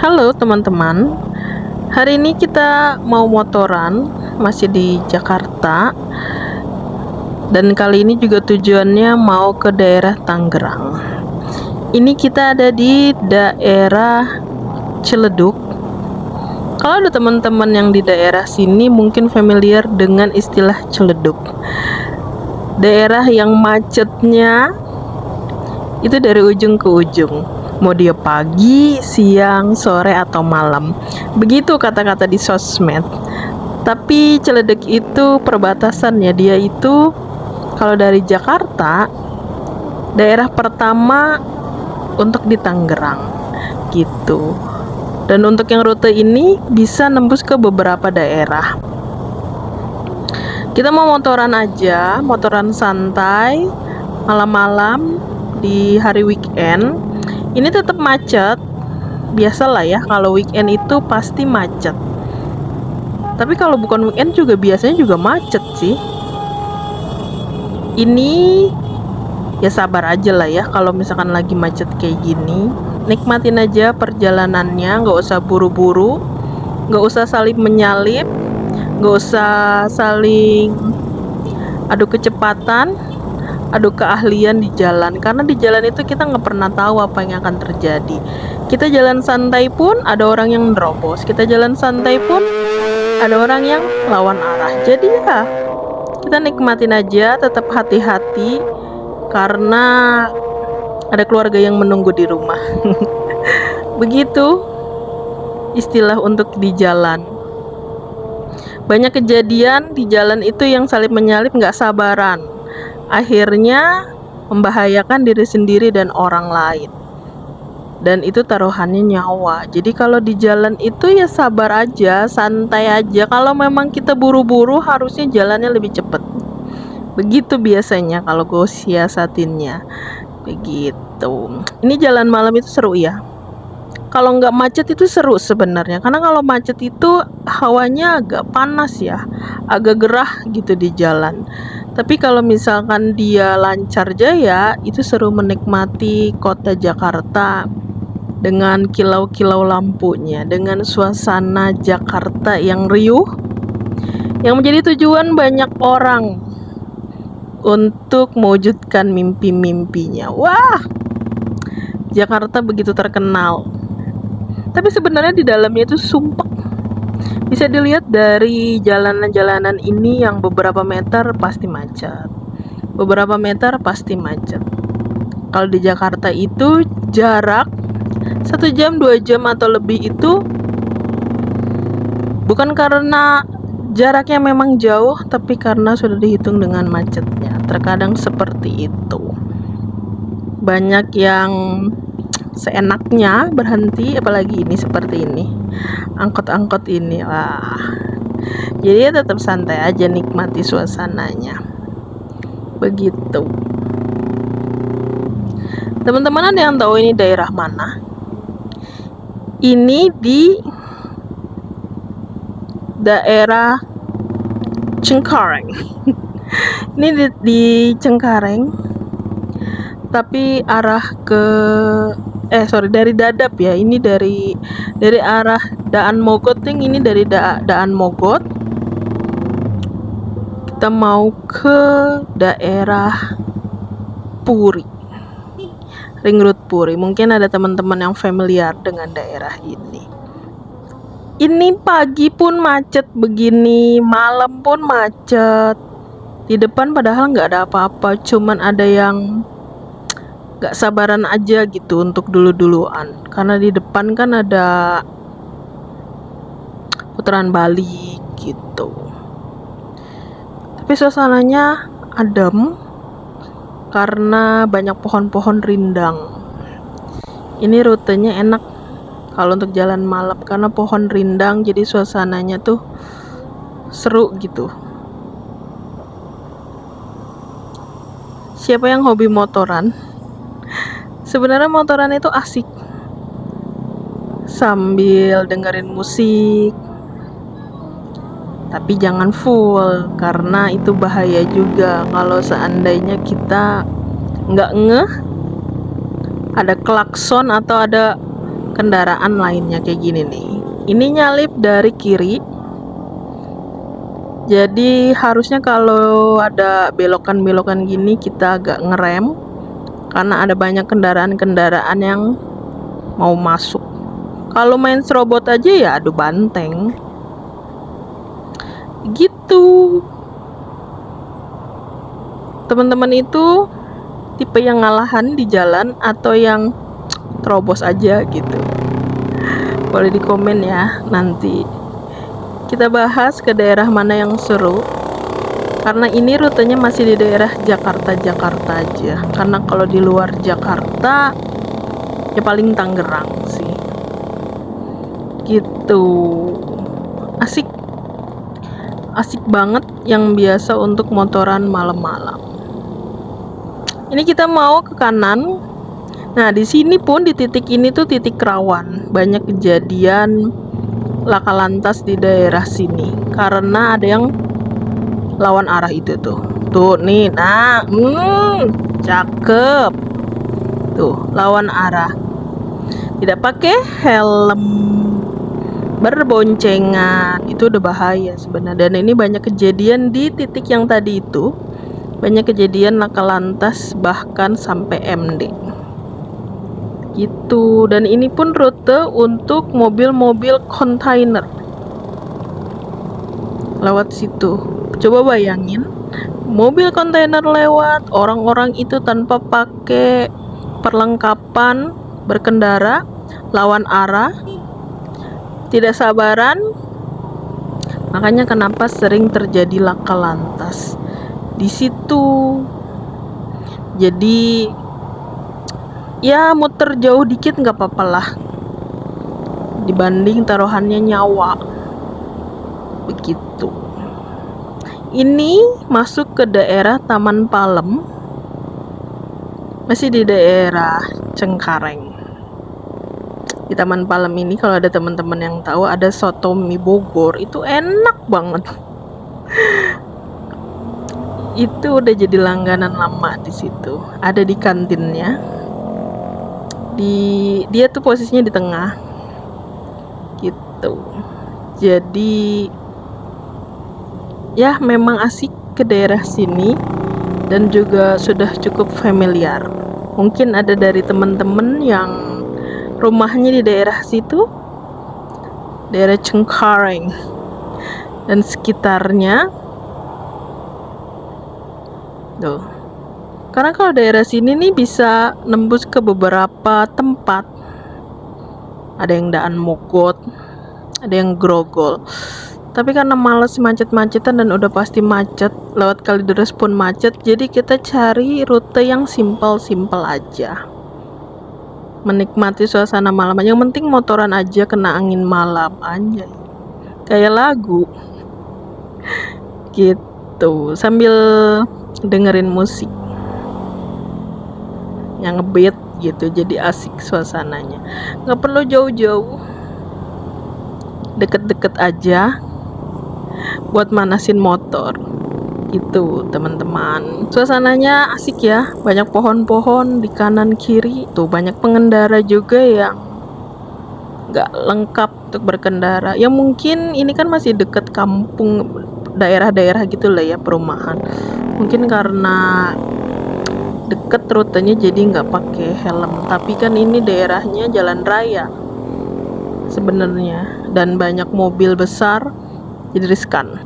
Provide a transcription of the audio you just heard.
Halo teman-teman, hari ini kita mau motoran, masih di Jakarta. Dan kali ini juga tujuannya mau ke daerah Tangerang. Ini kita ada di daerah Ciledug. Kalau ada teman-teman yang di daerah sini mungkin familiar dengan istilah Ciledug. Daerah yang macetnya itu dari ujung ke ujung. Mau dia pagi, siang, sore, atau malam. Begitu kata-kata di sosmed. Tapi Ciledug itu perbatasannya, dia itu kalau dari Jakarta, daerah pertama untuk di Tangerang gitu. Dan untuk yang rute ini bisa nembus ke beberapa daerah. Kita mau motoran aja, motoran santai, malam-malam di hari weekend. Ini tetap macet, biasalah ya, kalau weekend itu pasti macet. Tapi kalau bukan weekend juga biasanya juga macet sih. Ini ya sabar aja lah ya, kalau misalkan lagi macet kayak gini. Nikmatin aja perjalanannya, nggak usah buru-buru, nggak usah saling menyalip, nggak usah saling adu kecepatan, adu keahlian di jalan, karena di jalan itu kita nggak pernah tahu apa yang akan terjadi. Kita jalan santai pun ada orang yang nerobos, kita jalan santai pun ada orang yang lawan arah. Jadi ya kita nikmatin aja, tetap hati-hati karena ada keluarga yang menunggu di rumah. Begitu istilah untuk di jalan. Banyak kejadian di jalan itu yang saling menyalip, nggak sabaran, akhirnya membahayakan diri sendiri dan orang lain. Dan itu taruhannya nyawa. Jadi kalau di jalan itu ya sabar aja, santai aja. Kalau memang kita buru-buru harusnya jalannya lebih cepat. Begitu biasanya kalau gue siasatinnya. Begitu. Ini jalan malam itu seru ya. Kalau nggak macet itu seru sebenarnya. Karena kalau macet itu hawanya agak panas ya, agak gerah gitu di jalan. Tapi kalau misalkan dia lancar jaya, itu seru menikmati kota Jakarta dengan kilau-kilau lampunya, dengan suasana Jakarta yang riuh, yang menjadi tujuan banyak orang untuk mewujudkan mimpi-mimpinya. Wah, Jakarta begitu terkenal. Tapi sebenarnya di dalamnya itu sumpek. Bisa dilihat dari jalanan-jalanan ini yang beberapa meter pasti macet. Beberapa meter pasti macet. Kalau di Jakarta itu jarak 1 jam, 2 jam atau lebih itu bukan karena jaraknya memang jauh, tapi karena sudah dihitung dengan macetnya. Terkadang seperti itu. Banyak yang seenaknya berhenti, apalagi ini seperti ini, angkot-angkot ini. Wah, jadi ya tetap santai aja, nikmati suasananya. Begitu. Teman-teman ada yang tahu ini daerah mana? Ini di daerah Cengkareng. Ini di Cengkareng, tapi arah ke dari Dadap ya. Ini dari arah Daan Mogot. Ini dari Daan Mogot. Kita mau ke daerah Puri, Ring Road Puri. Mungkin ada teman-teman yang familiar dengan daerah ini. Ini pagi pun macet begini, malam pun macet. Di depan padahal nggak ada apa-apa, cuman ada yang gak sabaran aja gitu untuk dulu-duluan, karena di depan kan ada putaran balik gitu. Tapi suasananya adem karena banyak pohon-pohon rindang. Ini rutenya enak kalau untuk jalan malam karena pohon rindang, jadi suasananya tuh seru gitu. Siapa yang hobi motoran? Sebenarnya motoran itu asik sambil dengerin musik, tapi jangan full karena itu bahaya juga kalau seandainya kita nggak ngeh, ada klakson atau ada kendaraan lainnya kayak gini nih. Ini nyalip dari kiri, jadi harusnya kalau ada belokan-belokan gini kita agak ngerem, karena ada banyak kendaraan-kendaraan yang mau masuk. Kalau main serobot aja ya adu banteng gitu. Teman-teman itu tipe yang ngalahan di jalan atau yang terobos aja gitu? Boleh di komen ya, nanti kita bahas ke daerah mana yang seru, karena ini rutenya masih di daerah Jakarta aja. Karena kalau di luar Jakarta ya paling Tangerang sih gitu. Asik banget yang biasa untuk motoran malam-malam. Ini kita mau ke kanan. Nah, di sini pun di titik ini tuh titik rawan. Banyak kejadian laka lantas di daerah sini karena ada yang lawan arah itu tuh. Tuh nih, nah, cakep. Tuh, lawan arah. Tidak pakai helm, berboncengan, itu udah bahaya sebenarnya. Dan ini banyak kejadian di titik yang tadi itu. Banyak kejadian laka lantas bahkan sampai MD gitu. Dan ini pun rute untuk mobil-mobil kontainer lewat situ. Coba bayangin, mobil kontainer lewat, orang-orang itu tanpa pakai perlengkapan berkendara, lawan arah, tidak sabaran. Makanya kenapa sering terjadi laka lantas di situ. Jadi ya muter jauh dikit nggak apa-apa lah, dibanding taruhannya nyawa begitu. Ini masuk ke daerah Taman Palem, masih di daerah Cengkareng. Di Taman Palem ini kalau ada teman-teman yang tahu, ada soto mie Bogor, itu enak banget. Itu udah jadi langganan lama di situ. Ada di kantinnya. Dia tuh posisinya di tengah. Gitu. Jadi ya memang asik ke daerah sini dan juga sudah cukup familiar. Mungkin ada dari teman-teman yang rumahnya di daerah situ, daerah Cengkareng dan sekitarnya. Tuh. Karena kalau daerah sini nih bisa nembus ke beberapa tempat. Ada yang Daan Mogot, ada yang Grogol. Tapi karena males macet-macetan dan udah pasti macet, lewat Kalideres pun macet, jadi kita cari rute yang simpel-simpel aja. Menikmati suasana malam aja. Yang penting motoran aja kena angin malam aja. Kayak lagu. Gitu. Sambil dengerin musik yang ngebeat gitu, jadi asik suasananya. Nggak perlu jauh-jauh, deket-deket aja buat manasin motor gitu teman-teman. Suasananya asik ya, banyak pohon-pohon di kanan kiri tuh, banyak pengendara juga yang nggak lengkap untuk berkendara ya. Mungkin ini kan masih deket kampung, daerah-daerah gitu lah ya, perumahan. Mungkin karena deket rutenya jadi nggak pakai helm, tapi kan ini daerahnya jalan raya sebenarnya dan banyak mobil besar, jadi riskan.